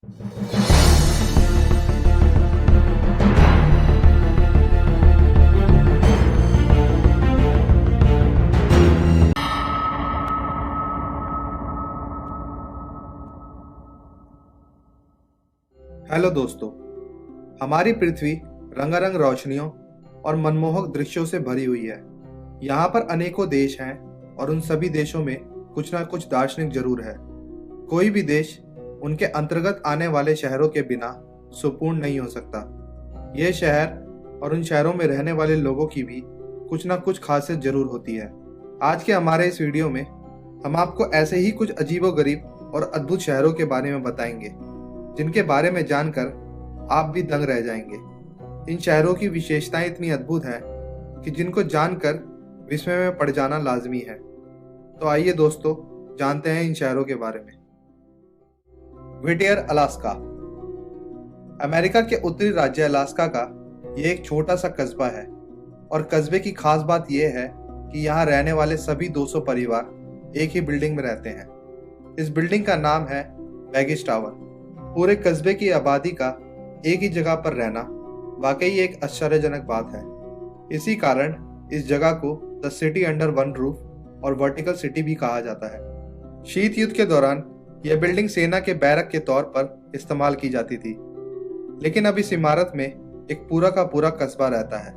Hello दोस्तों, हमारी पृथ्वी रंगारंग रोशनियों और मनमोहक दृश्यों से भरी हुई है। यहाँ पर अनेकों देश हैं और उन सभी देशों में कुछ ना कुछ दार्शनिक जरूर है। कोई भी देश उनके अंतर्गत आने वाले शहरों के बिना सुपूर्ण नहीं हो सकता। ये शहर और उन शहरों में रहने वाले लोगों की भी कुछ ना कुछ खासियत जरूर होती है। आज के हमारे इस वीडियो में हम आपको ऐसे ही कुछ अजीबोगरीब और अद्भुत शहरों के बारे में बताएंगे, जिनके बारे में जानकर आप भी दंग रह जाएंगे। इन शहरों की विशेषताएं इतनी अद्भुत हैं कि जिनको जानकर विस्मय में पड़ जाना लाजमी है। तो आइए दोस्तों, जानते हैं इन शहरों के बारे में। व्हिटियर, अलास्का। अमेरिका के उत्तरी राज्य अलास्का का ये एक छोटा सा कस्बा है और कस्बे की खास बात यह है कि यहाँ रहने वाले सभी 200 परिवार एक ही बिल्डिंग में रहते हैं। इस बिल्डिंग का नाम है बैगिस टावर। पूरे कस्बे की आबादी का एक ही जगह पर रहना वाकई एक आश्चर्यजनक बात है। इसी कारण इस जगह को the city under one roof और वर्टिकल सिटी भी कहा जाता है। शीत युद्ध के दौरान यह बिल्डिंग सेना के बैरक के तौर पर इस्तेमाल की जाती थी, लेकिन अब इस इमारत में एक पूरा का पूरा कस्बा रहता है।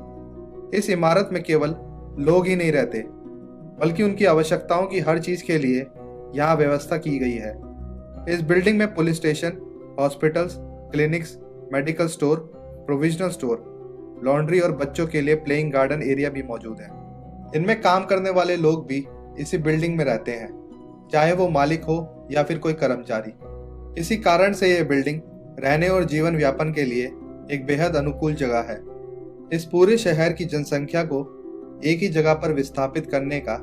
इस इमारत में केवल लोग ही नहीं रहते, बल्कि उनकी आवश्यकताओं की हर चीज के लिए यहाँ व्यवस्था की गई है। इस बिल्डिंग में police station, hospitals, clinics, medical store, provisional store, laundry और बच्चों के लिए प्लेइंग गार्डन एरिया भी मौजूद है। इनमें काम करने वाले लोग भी इसी बिल्डिंग में रहते हैं, चाहे वो मालिक हो या फिर कोई कर्मचारी। इसी कारण से यह बिल्डिंग रहने और जीवन यापन के लिए एक बेहद अनुकूल जगह है। इस पूरे शहर की जनसंख्या को एक ही जगह पर विस्थापित करने का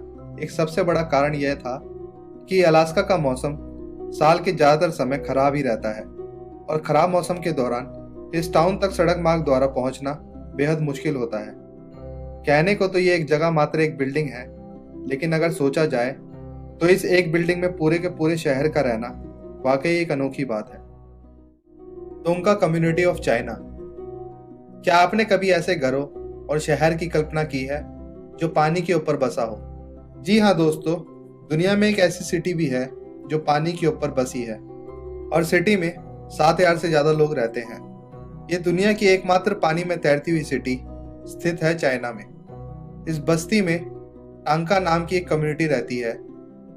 एक सबसे बड़ा कारण यह था कि अलास्का का मौसम साल के ज्यादातर समय खराब ही रहता है और खराब मौसम के दौरान इस टाउन तक सड़क मार्ग द्वारा पहुंचना बेहद मुश्किल होता है। कहने को तो ये एक जगह मात्र एक बिल्डिंग है, लेकिन अगर सोचा जाए तो इस एक बिल्डिंग में पूरे के पूरे शहर का रहना वाकई एक अनोखी बात है। Tonka community of China. क्या आपने कभी ऐसे घरों और शहर की कल्पना की है जो पानी के ऊपर बसा हो? जी हाँ दोस्तों, दुनिया में एक ऐसी सिटी भी है जो पानी के ऊपर बसी है और सिटी में 7,000 से ज्यादा लोग रहते हैं। ये दुनिया की एकमात्र पानी में तैरती हुई सिटी स्थित है चाइना में। इस बस्ती में टांका नाम की एक कम्युनिटी रहती है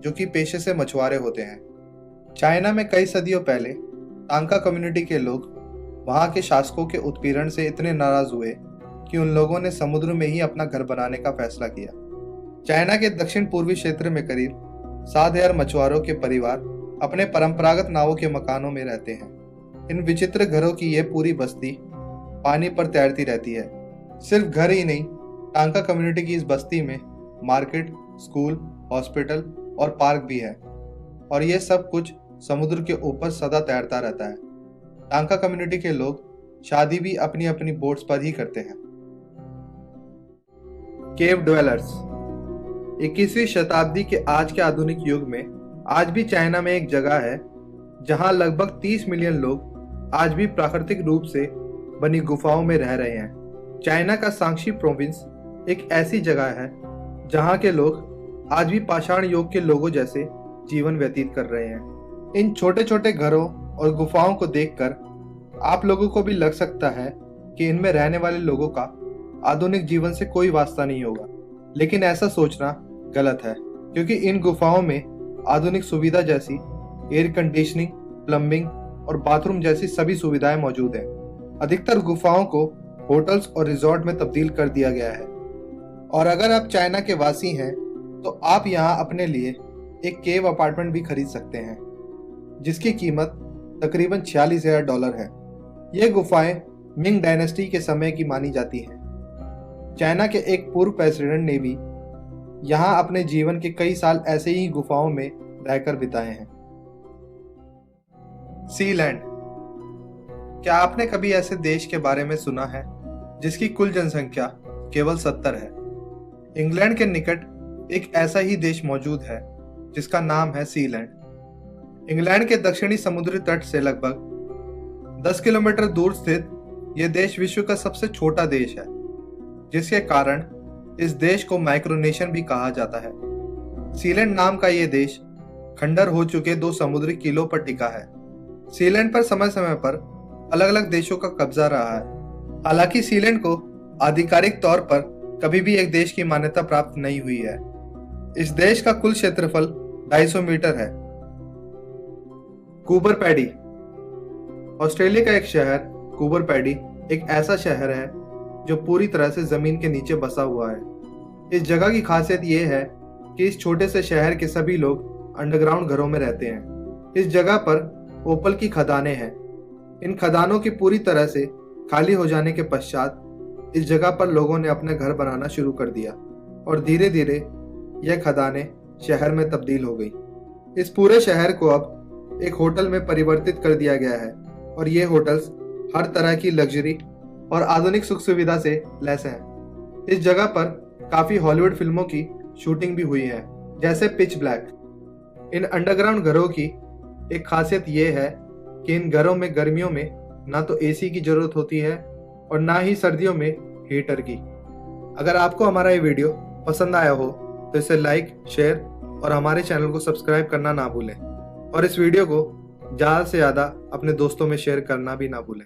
जो कि पेशे से मछुआरे होते हैं। चाइना में कई सदियों पहले टांका कम्युनिटी के लोग वहां के शासकों के उत्पीड़न से इतने नाराज हुए कि उन लोगों ने समुद्र में ही अपना घर बनाने का फैसला किया। चाइना के दक्षिण पूर्वी क्षेत्र में करीब 7,000 मछुआरों के परिवार अपने परंपरागत नावों के मकानों में रहते हैं। इन विचित्र घरों की यह पूरी बस्ती पानी पर तैरती रहती है। सिर्फ घर ही नहीं, टांका कम्युनिटी की इस बस्ती में मार्केट, स्कूल, हॉस्पिटल और पार्क भी है और यह सब कुछ समुद्र के ऊपर सदा तैरता रहता है। टांका कम्युनिटी के लोग शादी भी अपनी अपनी बोट्स पर ही करते हैं। केव ड्वेलर्स। 21वीं शताब्दी के आज के आधुनिक युग में आज भी चाइना में एक जगह है जहां लगभग 30 मिलियन लोग आज भी प्राकृतिक रूप से बनी गुफाओं में रह रहे हैं। चाइना का सांक्षी प्रोविंस एक ऐसी जगह है जहां के लोग आज भी पाषाण युग के लोगों जैसे जीवन व्यतीत कर रहे हैं। इन छोटे छोटे घरों और गुफाओं को देखकर आप लोगों को भी लग सकता है कि इनमें रहने वाले लोगों का आधुनिक जीवन से कोई वास्ता नहीं होगा, लेकिन ऐसा सोचना गलत है, क्योंकि इन गुफाओं में आधुनिक सुविधा जैसी एयर कंडीशनिंग, प्लम्बिंग और बाथरूम जैसी सभी सुविधाएं मौजूद हैं। अधिकतर गुफाओं को होटल्स और रिजॉर्ट में तब्दील कर दिया गया है। और अगर आप चाइना के वासी हैं तो आप यहाँ अपने लिए एक केव अपार्टमेंट भी खरीद सकते हैं, जिसकी कीमत तकरीबन $46,000 है। ये गुफाएं मिंग डायनेस्टी के समय की मानी जाती हैं। चाइना के एक पूर्व प्रेसिडेंट ने भी यहाँ अपने जीवन के कई साल ऐसे ही गुफाओं में रहकर बिताए हैं। सीलैंड। क्या आपने कभी ऐसे देश के बारे में सुना है जिसकी कुल जनसंख्या केवल 70 है? इंग्लैंड के निकट एक ऐसा ही देश मौजूद है जिसका नाम है सीलैंड। इंग्लैंड के दक्षिणी समुद्री तट से लगभग 10 किलोमीटर दूर स्थित यह देश विश्व का सबसे छोटा देश है, जिसके कारण इस देश को माइक्रोनेशन भी कहा जाता है। सीलैंड नाम का यह देश खंडर हो चुके 2 समुद्री किलों पर टिका है। सीलैंड पर समय समय पर अलग अलग देशों का कब्जा रहा है। हालांकि सीलैंड को आधिकारिक तौर पर कभी भी एक देश की मान्यता प्राप्त नहीं हुई है। इस देश का कुल क्षेत्रफल 250 मीटर है। Cooper paddy. ऑस्ट्रेलिया का एक शहर कूबर पैडी एक ऐसा शहर है जो पूरी तरह से जमीन के नीचे बसा हुआ है। इस जगह की खासियत यह है कि इस छोटे से शहर के सभी लोग अंडरग्राउंड घरों में रहते हैं। इस जगह पर ओपल की खदानें हैं। इन खदानों की पूरी तरह से खाली हो जाने के पश्चात इस जगह पर लोगों ने अपने घर बनाना शुरू कर दिया और धीरे धीरे यह खदानें शहर में तब्दील हो गई। इस पूरे शहर को अब एक होटल में परिवर्तित कर दिया गया है और ये होटल्स हर तरह की लग्जरी और आधुनिक सुख सुविधा से लैस हैं। इस जगह पर काफी हॉलीवुड फिल्मों की शूटिंग भी हुई है, जैसे पिच ब्लैक। इन अंडरग्राउंड घरों की एक खासियत यह है कि इन घरों में गर्मियों में ना तो एसी की जरूरत होती है और ना ही सर्दियों में हीटर की। अगर आपको हमारा ये वीडियो पसंद आया हो तो इसे लाइक, शेयर और हमारे चैनल को सब्सक्राइब करना ना भूलें और इस वीडियो को ज़्यादा से ज़्यादा अपने दोस्तों में शेयर करना भी ना भूलें।